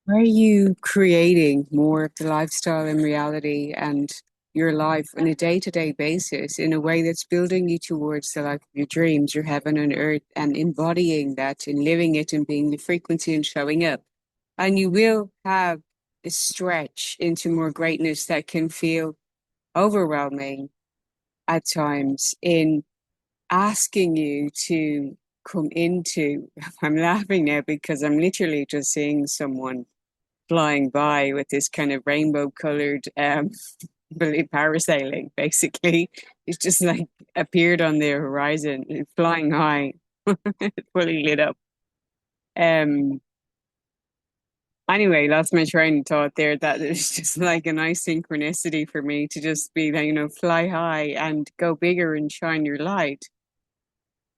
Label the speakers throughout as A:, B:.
A: Are you creating more of the lifestyle and reality and your life on a day-to-day basis in a way that's building you towards the life of your dreams, your heaven on earth, and embodying that and living it and being the frequency and showing up? And you will have a stretch into more greatness that can feel overwhelming at times in asking you to come into. I'm laughing now because I'm literally just seeing someone flying by with this kind of rainbow colored parasailing basically. It's just like appeared on the horizon, flying high, fully lit up. Um anyway, that's my train of thought there, that it's just like a nice synchronicity for me to just be like, fly high and go bigger and shine your light.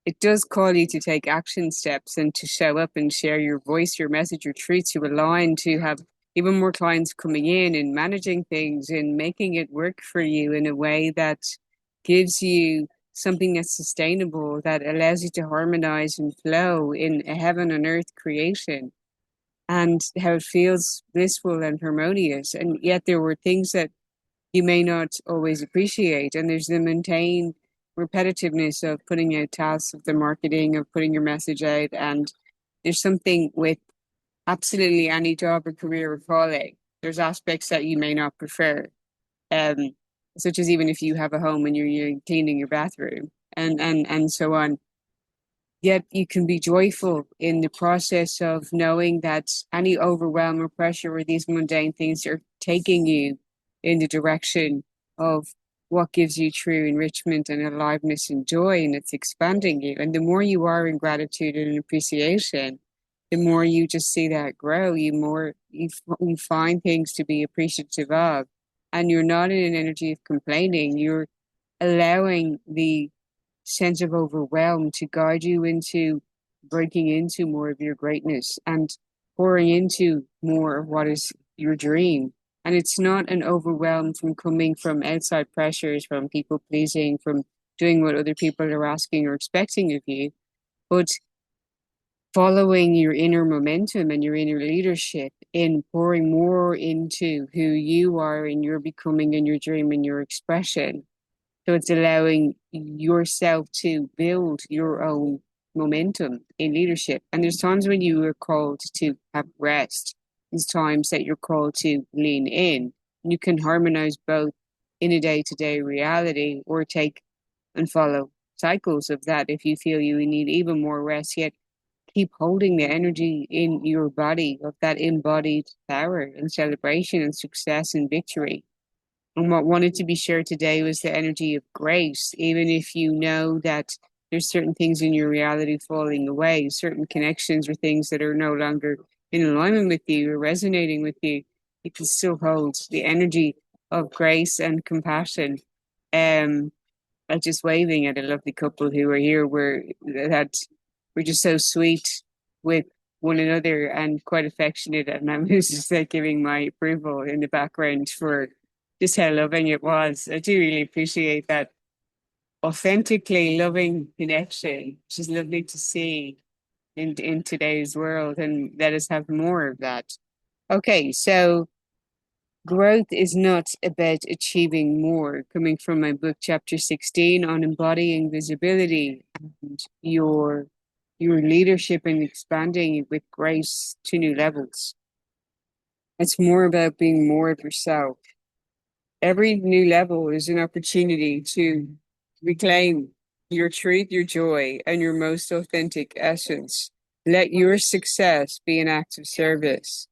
A: It does call you to take action steps and to show up and share your voice, your message, your truth, to align, to have even more clients coming in and managing things and making it work for you in a way that gives you something that's sustainable, that allows you to harmonize and flow in a heaven and earth creation, and how it feels blissful and harmonious. And yet there were things that you may not always appreciate. And there's the maintained repetitiveness of putting out tasks, of the marketing, of putting your message out. And there's something with absolutely any job or career or calling. There's aspects that you may not prefer, um, such as even if you have a home and you're cleaning your bathroom and so on. Yet you can be joyful in the process of knowing that any overwhelm or pressure or these mundane things are taking you in the direction of what gives you true enrichment and aliveness and joy, and it's expanding you. And the more you are in gratitude and appreciation, the more you just see that grow, you find things to be appreciative of, and you're not in an energy of complaining. You're allowing the sense of overwhelm to guide you into breaking into more of your greatness and pouring into more of what is your dream. And it's not an overwhelm from coming from outside pressures, from people pleasing, from doing what other people are asking or expecting of you, but following your inner momentum and your inner leadership in pouring more into who you are and your becoming and your dream and your expression. So it's allowing yourself to build your own momentum in leadership. And there's times when you are called to have rest. There's times that you're called to lean in. And you can harmonize both in a day-to-day reality, or take and follow cycles of that if you feel you need even more rest, yet keep holding the energy in your body of that embodied power and celebration and success and victory. And what wanted to be shared today was the energy of grace, even if you know that there's certain things in your reality falling away, certain connections or things that are no longer in alignment with you or resonating with you, you can still hold the energy of grace and compassion. Um, like just waving at a lovely couple who are here, that we're just so sweet with one another and quite affectionate. And I was just like giving my approval in the background for just how loving it was. I do really appreciate that authentically loving connection, which is lovely to see in today's world, and let us have more of that. Okay, so growth is not about achieving more, coming from my book, chapter 16 on embodying visibility and your leadership and expanding it with grace to new levels. It's more about being more of yourself. Every new level is an opportunity to reclaim your truth, your joy, and your most authentic essence. Let your success be an act of service.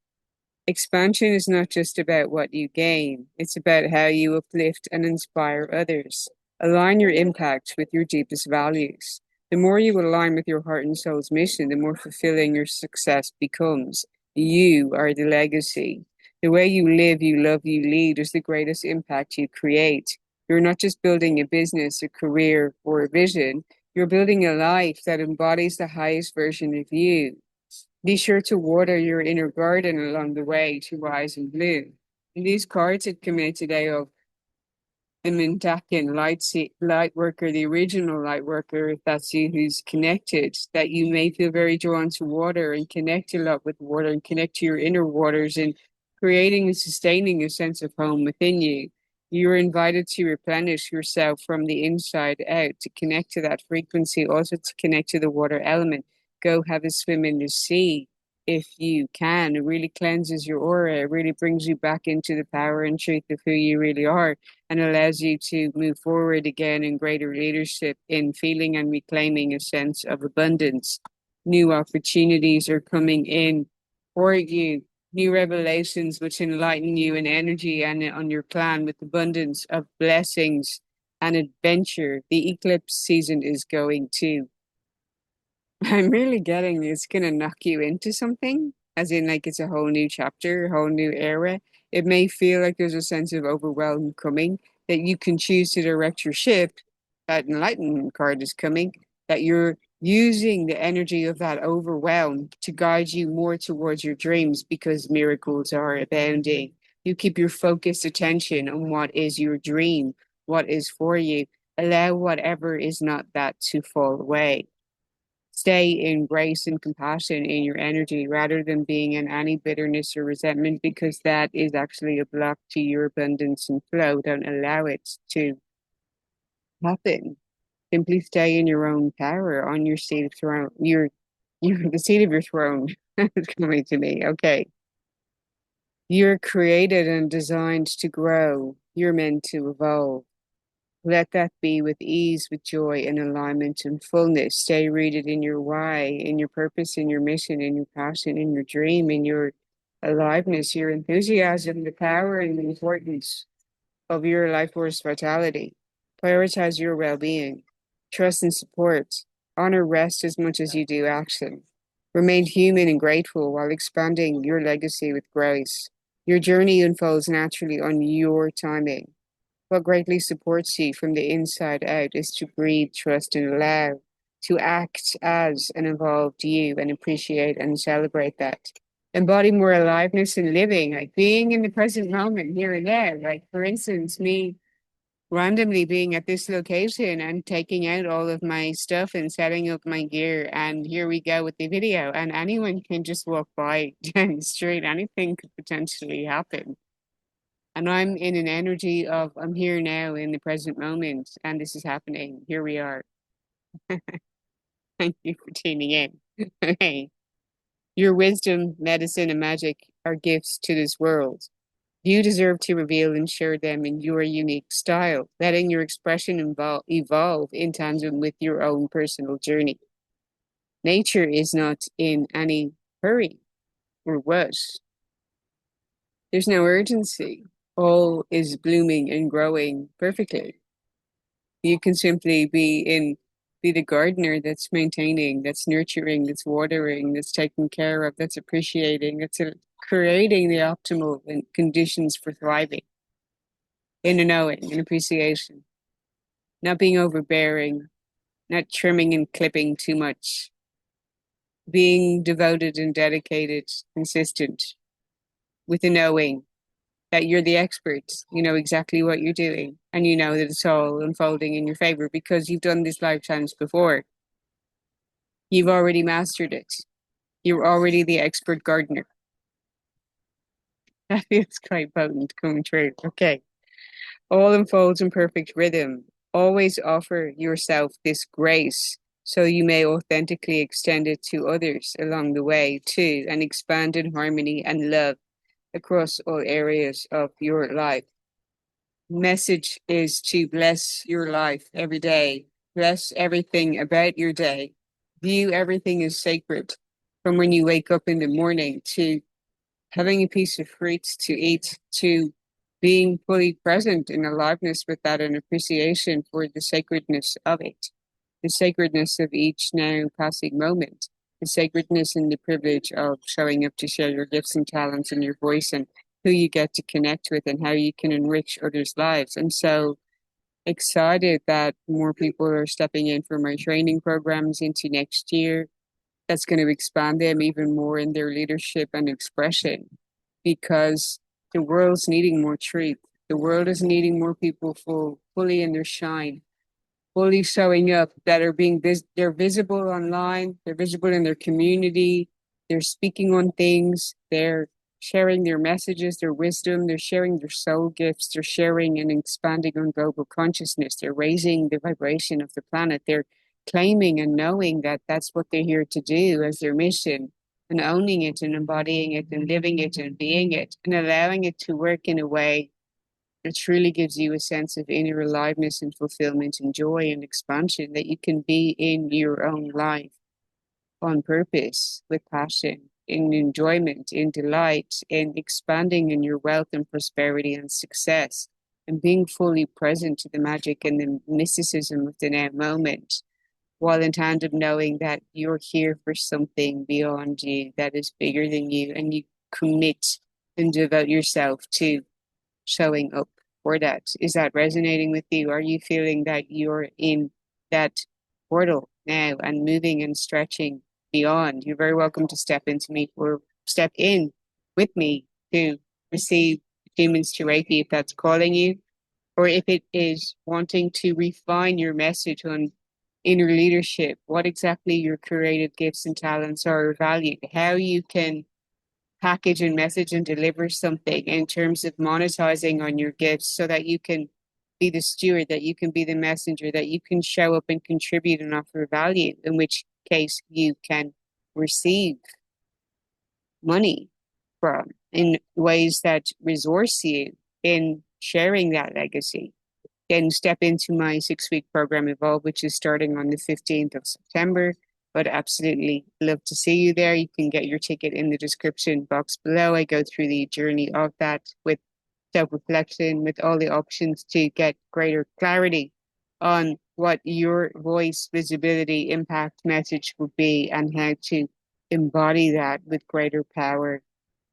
A: Expansion is not just about what you gain, it's about how you uplift and inspire others. Align your impact with your deepest values. The more you align with your heart and soul's mission, the more fulfilling your success becomes. You are the legacy. The way you live, you love, you lead is the greatest impact you create. You're not just building a business, a career, or a vision. You're building a life that embodies the highest version of you. Be sure to water your inner garden along the way to rise and bloom. And these cards that come in today of light worker, the original light worker, if that's you who's connected, that you may feel very drawn to water and connect a lot with water and connect to your inner waters and creating and sustaining a sense of home within you. You're invited to replenish yourself from the inside out, to connect to that frequency, also to connect to the water element. Go have a swim in the sea if you can. It really cleanses your aura. It really brings you back into the power and truth of who you really are, and allows you to move forward again in greater leadership in feeling and reclaiming a sense of abundance. New opportunities are coming in for you, new revelations which enlighten you in energy and on your plan with abundance of blessings and adventure. The eclipse season is going to I'm really getting it's gonna knock you into something, as in like it's a whole new chapter, a whole new era. It may feel like there's a sense of overwhelm coming, that you can choose to direct your ship. That enlightenment card is coming, that you're using the energy of that overwhelm to guide you more towards your dreams because miracles are abounding. You keep your focused attention on what is your dream, what is for you. Allow whatever is not that to fall away. Stay in grace and compassion in your energy rather than being in any bitterness or resentment, because that is actually a block to your abundance and flow. Don't allow it to happen. Simply stay in your own power on your seat of throne. You're the seat of your throne. It's coming to me. Okay. You're created and designed to grow. You're meant to evolve. Let that be with ease, with joy and alignment and fullness. Stay rooted in your why, in your purpose, in your mission, in your passion, in your dream, in your aliveness, your enthusiasm, the power and the importance of your life force vitality. Prioritize your well-being. Trust and support. Honor rest as much as you do action. Remain human and grateful while expanding your legacy with grace. Your journey unfolds naturally on your timing. What greatly supports you from the inside out is to breathe, trust, and allow, to act as an evolved you and appreciate and celebrate that. Embody more aliveness and living, like being in the present moment here and there. Like, for instance, me randomly being at this location and taking out all of my stuff and setting up my gear. And here we go with the video. And anyone can just walk by down the street. Anything could potentially happen. And I'm in an energy of I'm here now in the present moment, and this is happening. Here we are. Thank you for tuning in. Okay. Your wisdom, medicine, and magic are gifts to this world. You deserve to reveal and share them in your unique style, letting your expression evolve in tandem with your own personal journey. Nature is not in any hurry or rush. There's no urgency. All is blooming and growing perfectly. You can simply be the gardener that's maintaining, that's nurturing, that's watering, that's taking care of, that's appreciating, that's creating the optimal conditions for thriving in a knowing and appreciation, not being overbearing, not trimming and clipping too much, being devoted and dedicated, consistent with a knowing that you're the expert, you know exactly what you're doing, and you know that it's all unfolding in your favor because you've done this lifetimes before. You've already mastered it. You're already the expert gardener. That feels quite potent coming true. Okay. All unfolds in perfect rhythm. Always offer yourself this grace so you may authentically extend it to others along the way too, and expand in harmony and love across all areas of your life. Message is to bless your life every day. Bless everything about your day. View everything as sacred, from when you wake up in the morning to having a piece of fruit to eat, to being fully present in aliveness with that and appreciation for the sacredness of it, the sacredness of each now passing moment, the sacredness and the privilege of showing up to share your gifts and talents and your voice and who you get to connect with and how you can enrich others' lives. I'm so excited that more people are stepping in for my training programs into next year. That's going to expand them even more in their leadership and expression because the world's needing more truth. The world is needing more people fully in their shine, fully showing up, that are they're visible online, they're visible in their community, they're speaking on things, they're sharing their messages, their wisdom, they're sharing their soul gifts, they're sharing and expanding on global consciousness, they're raising the vibration of the planet, they're claiming and knowing that that's what they're here to do as their mission, and owning it and embodying it and living it and being it and allowing it to work in a way it truly gives you a sense of inner aliveness and fulfillment and joy and expansion, that you can be in your own life on purpose, with passion, in enjoyment, in delight, in expanding in your wealth and prosperity and success, and being fully present to the magic and the mysticism of the now moment, while in tandem knowing that you're here for something beyond you that is bigger than you, and you commit and devote yourself to showing up for that. Is that resonating with you? Are you feeling that you're in that portal now and moving and stretching beyond? You're very welcome to step into me or step in with me to receive humans to Reiki if that's calling you, or if it is wanting to refine your message on inner leadership, what exactly your creative gifts and talents are valued, how you can package and message and deliver something in terms of monetizing on your gifts, so that you can be the steward, that you can be the messenger, that you can show up and contribute and offer value, in which case you can receive money from, in ways that resource you in sharing that legacy. Then step into my 6-week program Evolve, which is starting on the 15th of September. But absolutely love to see you there. You can get your ticket in the description box below. I go through the journey of that with self-reflection, with all the options to get greater clarity on what your voice, visibility, impact message would be, and how to embody that with greater power,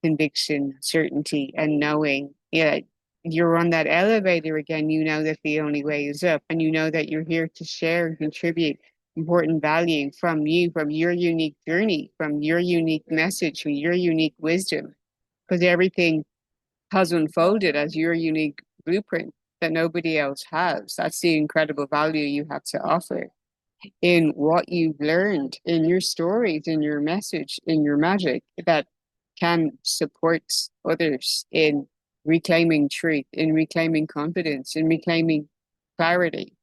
A: conviction, certainty, and knowing. Yeah, you're on that elevator again. You know that the only way is up, and you know that you're here to share and contribute important value from you, from your unique journey, from your unique message, from your unique wisdom, because everything has unfolded as your unique blueprint that nobody else has. That's the incredible value you have to offer in what you've learned, in your stories, in your message, in your magic, that can support others in reclaiming truth, in reclaiming confidence, in reclaiming clarity.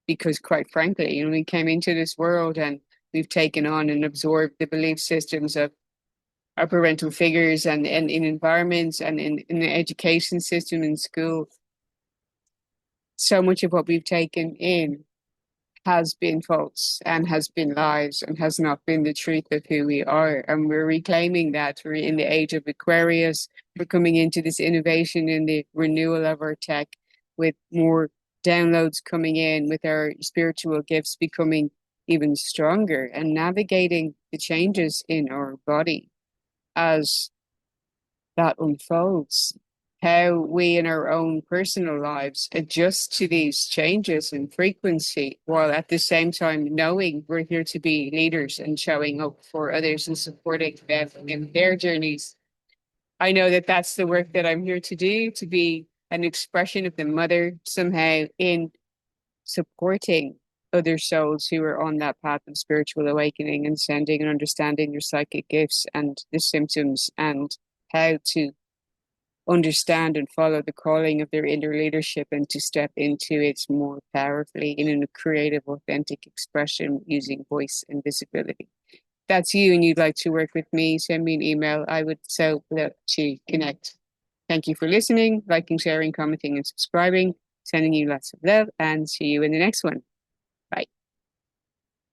A: Because quite frankly, we came into this world and we've taken on and absorbed the belief systems of our parental figures, and in environments, and in the education system in school. So much of what we've taken in has been false and has been lies and has not been the truth of who we are. And we're reclaiming that. We're in the age of Aquarius. We're coming into this innovation in the renewal of our tech, with more downloads coming in, with our spiritual gifts becoming even stronger, and navigating the changes in our body as that unfolds. How we in our own personal lives adjust to these changes in frequency, while at the same time knowing we're here to be leaders and showing up for others and supporting them in their journeys. I know that that's the work that I'm here to do, to be an expression of the mother somehow in supporting other souls who are on that path of spiritual awakening, and sending and understanding their psychic gifts and the symptoms, and how to understand and follow the calling of their inner leadership, and to step into it more powerfully in a creative, authentic expression using voice and visibility. If that's you and you'd like to work with me, send me an email. I would so love to connect. Thank you for listening, liking, sharing, commenting, and subscribing. Sending you lots of love, and see you in the next one.